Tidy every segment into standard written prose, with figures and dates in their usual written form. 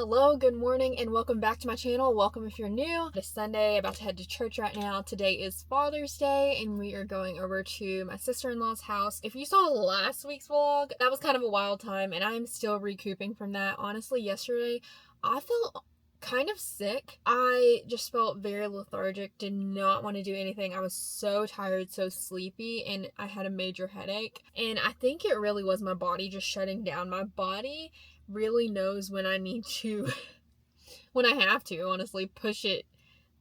Hello, good morning, and welcome back to my channel. Welcome if you're new. It's Sunday, about to head to church right now. Today is Father's Day, and we are going over to my sister-in-law's house. If you saw last week's vlog, that was kind of a wild time, and I'm still recouping from that. Honestly, yesterday, I felt kind of sick. I just felt very lethargic, did not want to do anything. I was so tired, so sleepy, and I had a major headache. And I think it really was my body just shutting down. My body really knows when I need to, when I have to, honestly, push it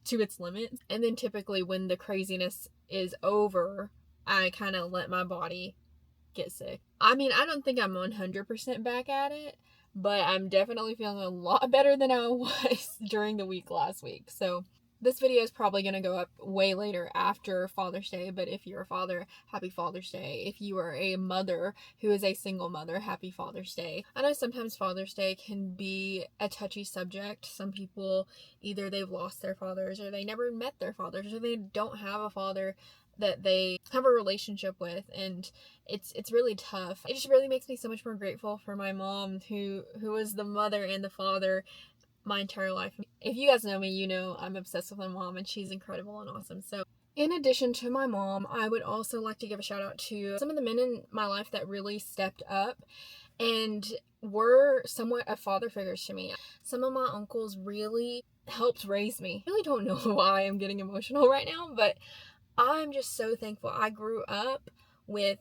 to its limits. And then typically when the craziness is over, I kind of let my body get sick. I mean, I don't think I'm 100% back at it, but I'm definitely feeling a lot better than I was during the week last week. So this video is probably going to go up way later after Father's Day, but if you're a father, happy Father's Day. If you are a mother who is a single mother, happy Father's Day. I know sometimes Father's Day can be a touchy subject. Some people, either they've lost their fathers, or they never met their fathers, or they don't have a father that they have a relationship with, and it's really tough. It just really makes me so much more grateful for my mom, who was the mother and the father my entire life. If you guys know me, you know I'm obsessed with my mom, and she's incredible and awesome. So in addition to my mom, I would also like to give a shout out to some of the men in my life that really stepped up and were somewhat of father figures to me. Some of my uncles really helped raise me. I really don't know why I'm getting emotional right now, but I'm just so thankful. I grew up with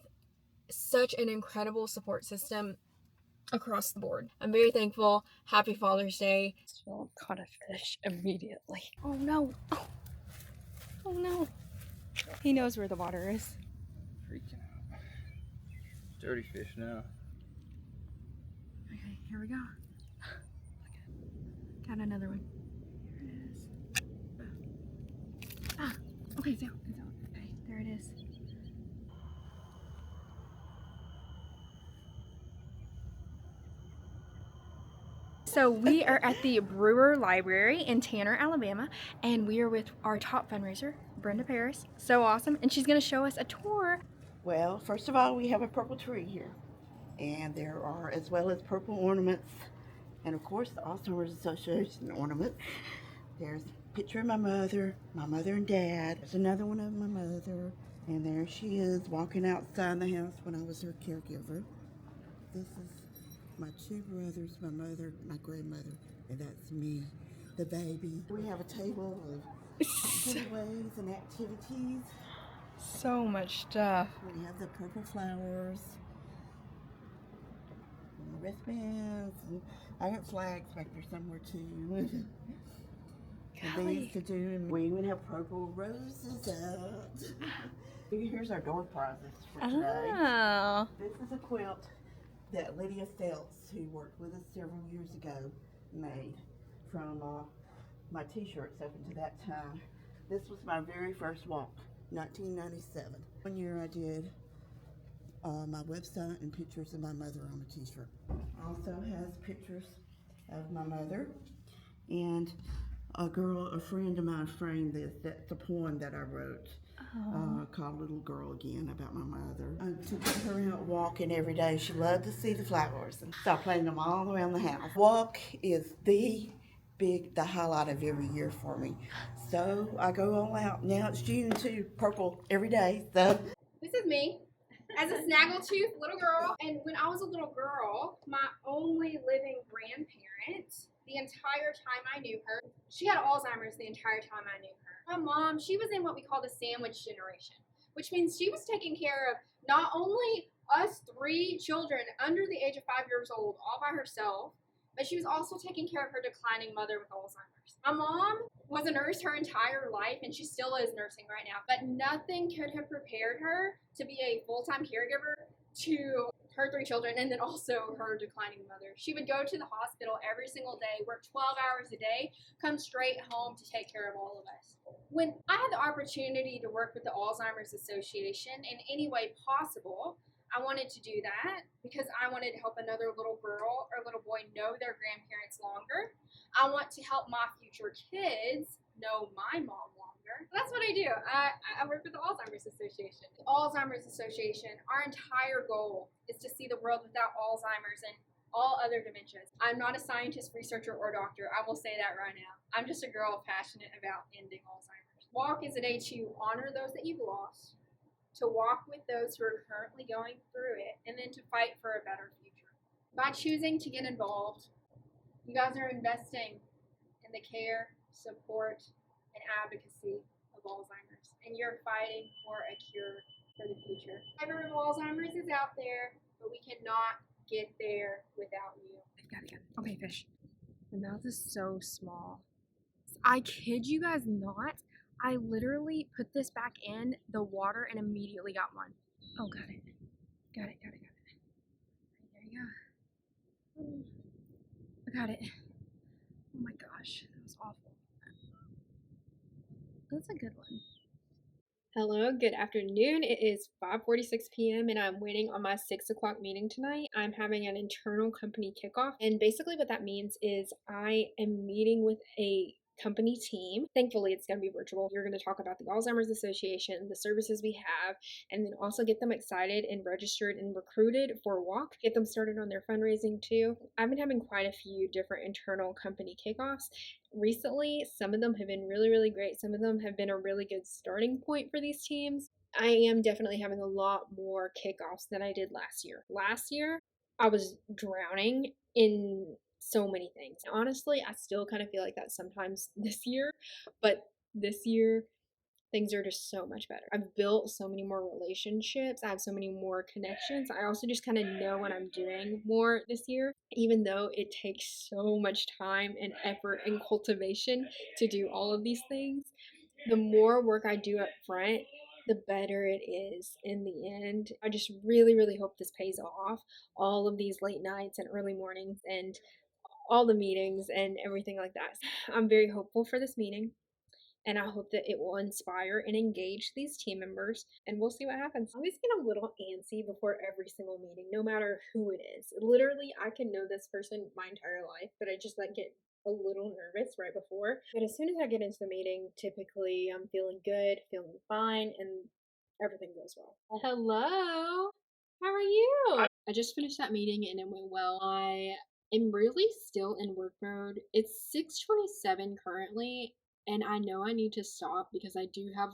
such an incredible support system across the board. I'm very thankful. Happy Father's Day. Philip caught a fish immediately. Oh no! Oh no! He knows where the water is. Freaking out. Dirty fish now. Okay, here we go. Got another one. Here it is. Ah, okay, it's out. It's out. Okay, there it is. So we are at the Brewer Library in Tanner, Alabama, and we are with our top fundraiser, Brenda Paris. So awesome, and she's going to show us a tour. Well, first of all, we have a purple tree here, and there are, as well as purple ornaments, and of course the Alzheimer's Association ornament. There's a picture of my mother and dad. There's another one of my mother, and there she is walking outside the house when I was her caregiver. This is my two brothers, my mother, my grandmother, and that's me, the baby. We have a table of giveaways and activities. So much stuff. We have the purple flowers, and the wristbands, and I got flags back there somewhere too. And these to do, and we even have purple roses out. Here's our door prizes for today. Oh. This is a quilt that Lydia Feltz, who worked with us several years ago, made from my t-shirts up until that time. This was my very first walk, 1997. One year I did my website and pictures of my mother on a t-shirt. Also has pictures of my mother, and a friend of mine framed this. That's a poem that I wrote called Little Girl Again, about my mother. I took her out walking every day. She loved to see the flowers, and so I planted them all around the house. Walk is the highlight of every year for me. So I go all out. Now it's June too, purple every day. So this is me as a snaggletooth little girl. And when I was a little girl, my only living grandparent, the entire time I knew her, she had Alzheimer's the entire time I knew her. My mom, she was in what we call the sandwich generation, which means she was taking care of not only us three children under the age of 5 years old all by herself, but she was also taking care of her declining mother with Alzheimer's. My mom was a nurse her entire life, and she still is nursing right now, but nothing could have prepared her to be a full-time caregiver to her three children and then also her declining mother. She would go to the hospital every single day, work 12 hours a day, come straight home to take care of all of us. When I had the opportunity to work with the Alzheimer's Association in any way possible, I wanted to do that because I wanted to help another little girl or little boy know their grandparents longer. I want to help my future kids know my mom longer. That's what I do. I work with the Alzheimer's Association. The Alzheimer's Association, our entire goal is to see the world without Alzheimer's and all other dementias. I'm not a scientist, researcher, or doctor. I will say that right now. I'm just a girl passionate about ending Alzheimer's. Walk is a day to honor those that you've lost, to walk with those who are currently going through it, and then to fight for a better future. By choosing to get involved, you guys are investing in the care, support, and advocacy of Alzheimer's, and you're fighting for a cure for the future. Survivor of Alzheimer's is out there, but we cannot get there without you. I've got it. Okay, fish. My mouth is so small. I kid you guys not. I literally put this back in the water and immediately got one. Oh, got it. Got it. There you go. I got it. Oh my gosh, that was awful. That's a good one. Hello, good afternoon. It is 5:46 p.m. and I'm waiting on my 6 o'clock meeting tonight. I'm having an internal company kickoff, and basically what that means is I am meeting with a company team. Thankfully, it's going to be virtual. You're going to talk about the Alzheimer's Association, the services we have, and then also get them excited and registered and recruited for a walk, get them started on their fundraising too. I've been having quite a few different internal company kickoffs recently. Some of them have been really, really great. Some of them have been a really good starting point for these teams. I am definitely having a lot more kickoffs than I did last year. Last year, I was drowning in so many things. Honestly, I still kind of feel like that sometimes this year, but this year, things are just so much better. I've built so many more relationships. I have so many more connections. I also just kind of know what I'm doing more this year, even though it takes so much time and effort and cultivation to do all of these things. The more work I do up front, the better it is in the end. I just really, really hope this pays off. All of these late nights and early mornings and all the meetings and everything like that. I'm very hopeful for this meeting, and I hope that it will inspire and engage these team members, and we'll see what happens. I always get a little antsy before every single meeting, no matter who it is. Literally, I can know this person my entire life, but I just get a little nervous right before. But as soon as I get into the meeting, typically I'm feeling good, feeling fine, and everything goes well. Hello, how are you? I just finished that meeting and it went well. I am really still in work mode. It's 6:27 currently, and I know I need to stop because I do have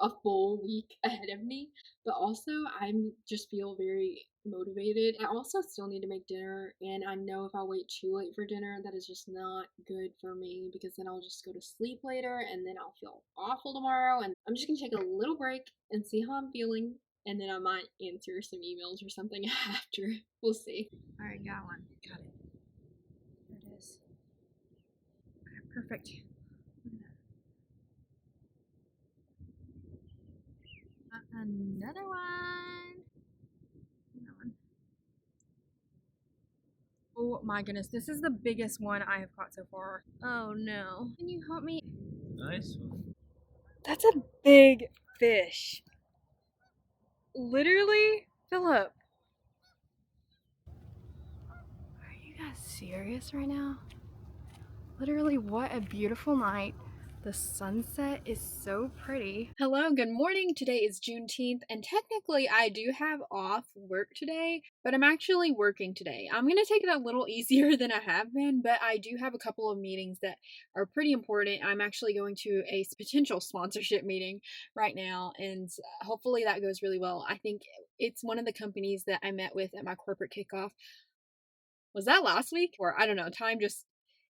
a full week ahead of me, but also I just feel very motivated. I also still need to make dinner, and I know if I wait too late for dinner, that is just not good for me because then I'll just go to sleep later and then I'll feel awful tomorrow. And I'm just gonna take a little break and see how I'm feeling, and then I might answer some emails or something after. We'll see. All right, got one. Got it. There it is. Okay, perfect. Another one. Another one. Oh my goodness, this is the biggest one I have caught so far. Oh no. Can you help me? Nice one. That's a big fish. Literally, Philip. Are you guys serious right now? Literally, what a beautiful night. The sunset is so pretty. Hello, good morning. Today is Juneteenth, and technically I do have off work today, but I'm actually working today. I'm going to take it a little easier than I have been, but I do have a couple of meetings that are pretty important. I'm actually going to a potential sponsorship meeting right now, and hopefully that goes really well. I think it's one of the companies that I met with at my corporate kickoff. Was that last week? Or I don't know, time just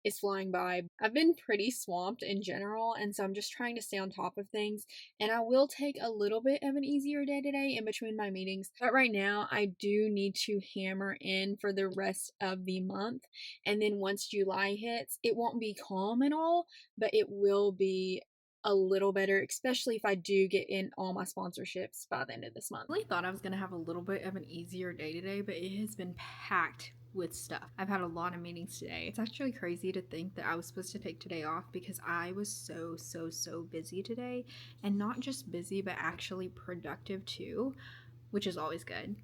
is flying by. I've been pretty swamped in general, and so I'm just trying to stay on top of things, and I will take a little bit of an easier day today in between my meetings, but right now I do need to hammer in for the rest of the month, and then once July hits, it won't be calm at all, but it will be a little better, especially if I do get in all my sponsorships by the end of this month. I really thought I was going to have a little bit of an easier day today, but it has been packed with stuff. I've had a lot of meetings today. It's actually crazy to think that I was supposed to take today off because I was so busy today, and not just busy but actually productive too, which is always good.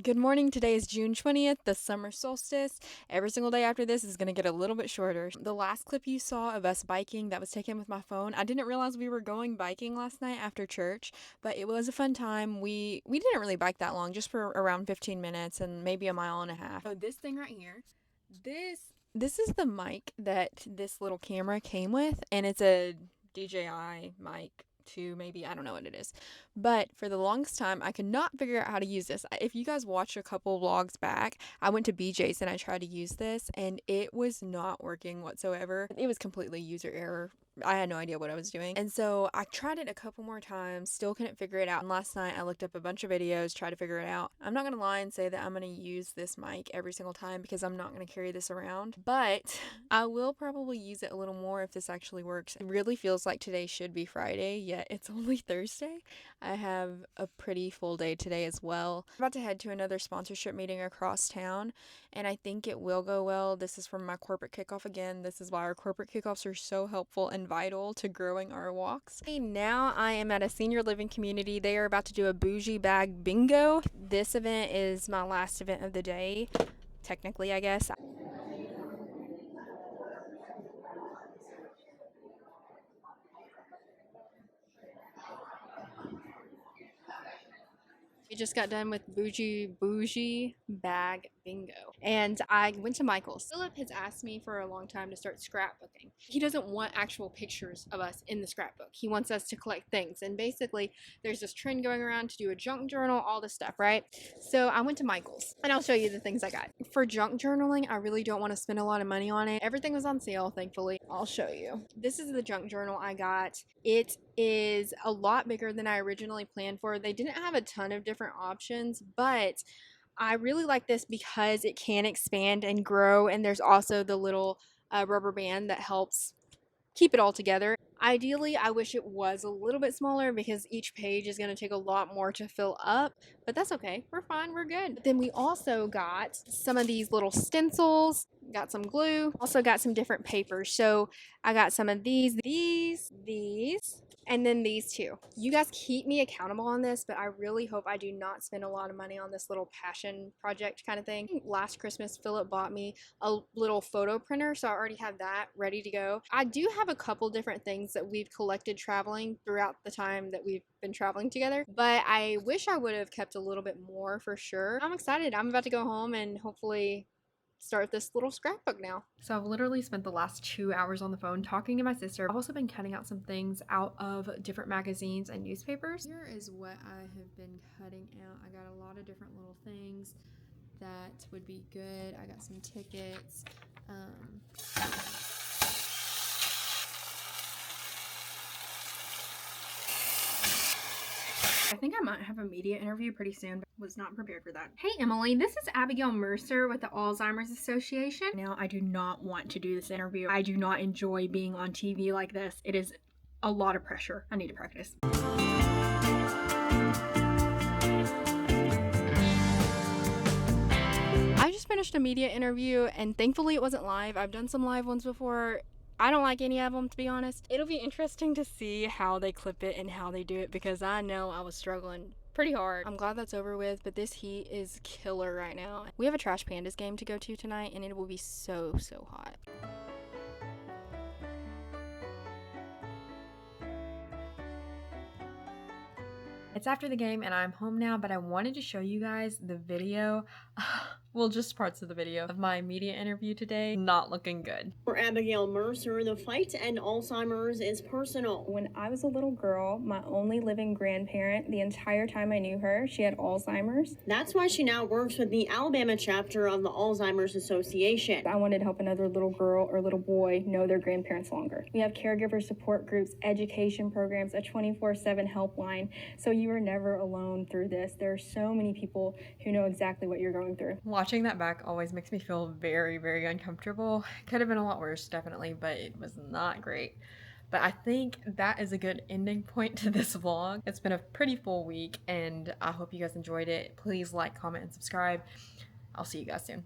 Good morning. Today is June 20th, the summer solstice. Every single day after this is going to get a little bit shorter. The last clip you saw of us biking that was taken with my phone, I didn't realize we were going biking last night after church, but it was a fun time. We didn't really bike that long, just for around 15 minutes and maybe a mile and a half. So this thing right here, this is the mic that this little camera came with, and it's a DJI mic 2, maybe, I don't know what it is, but for the longest time I could not figure out how to use this. If you guys watch a couple vlogs back, I went to BJ's and I tried to use this and it was not working whatsoever. It was completely user error. I had no idea what I was doing, and so I tried it a couple more times, still couldn't figure it out. And last night I looked up a bunch of videos, tried to figure it out. I'm not gonna lie and say that I'm gonna use this mic every single time because I'm not gonna carry this around, but I will probably use it a little more if this actually works. It really feels like today should be Friday, yet it's only Thursday. I have a pretty full day today as well. I'm about to head to another sponsorship meeting across town, and I think it will go well. This is from my corporate kickoff again. This is why our corporate kickoffs are so helpful and vital to growing our walks. Now I am at a senior living community. They are about to do a bougie bag bingo. This event is my last event of the day, technically, I guess. We just got done with bougie bag bingo, and I went to Michael's. Philip has asked me for a long time to start scrapbooking. He doesn't want actual pictures of us in the scrapbook. He wants us to collect things, and basically there's this trend going around to do a junk journal, all this stuff, right? So I went to Michael's, and I'll show you the things I got. For junk journaling, I really don't want to spend a lot of money on it. Everything was on sale, thankfully. I'll show you. This is the junk journal I got. It is a lot bigger than I originally planned for. They didn't have a ton of different options, but I really like this because it can expand and grow, and there's also the little rubber band that helps keep it all together. Ideally, I wish it was a little bit smaller because each page is going to take a lot more to fill up, but that's okay. We're fine. We're good. But then we also got some of these little stencils, got some glue, also got some different papers. So I got some of these, and then these two. You guys keep me accountable on this, but I really hope I do not spend a lot of money on this little passion project kind of thing. Last Christmas, Philip bought me a little photo printer, so I already have that ready to go. I do have a couple different things that we've collected traveling throughout the time that we've been traveling together, but I wish I would have kept a little bit more for sure. I'm excited. I'm about to go home and hopefully start this little scrapbook now. So I've literally spent the last 2 hours on the phone talking to my sister. I've also been cutting out some things out of different magazines and newspapers. Here is what I have been cutting out. I got a lot of different little things that would be good. I got some tickets. I think I might have a media interview pretty soon, but was not prepared for that. Hey Emily, this is Abigail Mercer with the Alzheimer's Association. Now, I do not want to do this interview. I do not enjoy being on TV like this. It is a lot of pressure. I need to practice. I just finished a media interview, and thankfully it wasn't live. I've done some live ones before. I don't like any of them, to be honest. It'll be interesting to see how they clip it and how they do it because I know I was struggling pretty hard. I'm glad that's over with, but this heat is killer right now. We have a Trash Pandas game to go to tonight, and it will be so hot. It's after the game and I'm home now, but I wanted to show you guys the video, well, just parts of the video of my media interview today. Not looking good. For Abigail Mercer, the fight to end Alzheimer's is personal. When I was a little girl, my only living grandparent, the entire time I knew her, she had Alzheimer's. That's why she now works with the Alabama chapter of the Alzheimer's Association. I wanted to help another little girl or little boy know their grandparents longer. We have caregiver support groups, education programs, a 24/7 helpline, so you are never alone through this. There are so many people who know exactly what you're going through. Watching that back always makes me feel very uncomfortable. Could have been a lot worse, definitely, but it was not great. But I think that is a good ending point to this vlog. It's been a pretty full week, and I hope you guys enjoyed it. Please like, comment, and subscribe. I'll see you guys soon.